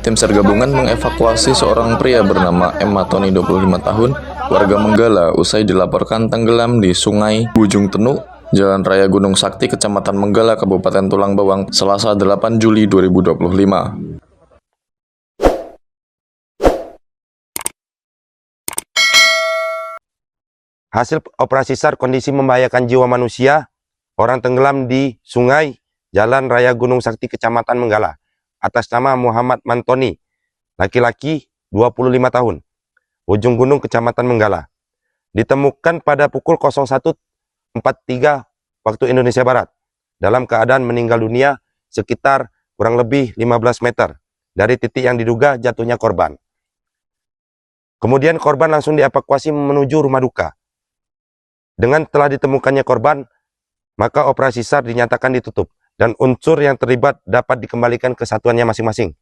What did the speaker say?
Tim SAR gabungan mengevakuasi seorang pria bernama M. Matoni 25 tahun, warga Menggala, usai dilaporkan tenggelam di Sungai Bujung Tenuk, Jalan Raya Gunung Sakti, Kecamatan Menggala, Kabupaten Tulang Bawang, Selasa 8 Juli 2025. Hasil operasi SAR kondisi membahayakan jiwa manusia, orang tenggelam di sungai Jalan Raya Gunung Sakti, Kecamatan Menggala, atas nama Muhammad Mantoni, laki-laki 25 tahun, Ujung Gunung, Kecamatan Menggala. Ditemukan pada pukul 01.43 waktu Indonesia Barat, dalam keadaan meninggal dunia sekitar kurang lebih 15 meter dari titik yang diduga jatuhnya korban. Kemudian korban langsung dievakuasi menuju rumah duka. Dengan telah ditemukannya korban, maka operasi SAR dinyatakan ditutup dan unsur yang terlibat dapat dikembalikan ke satuannya masing-masing.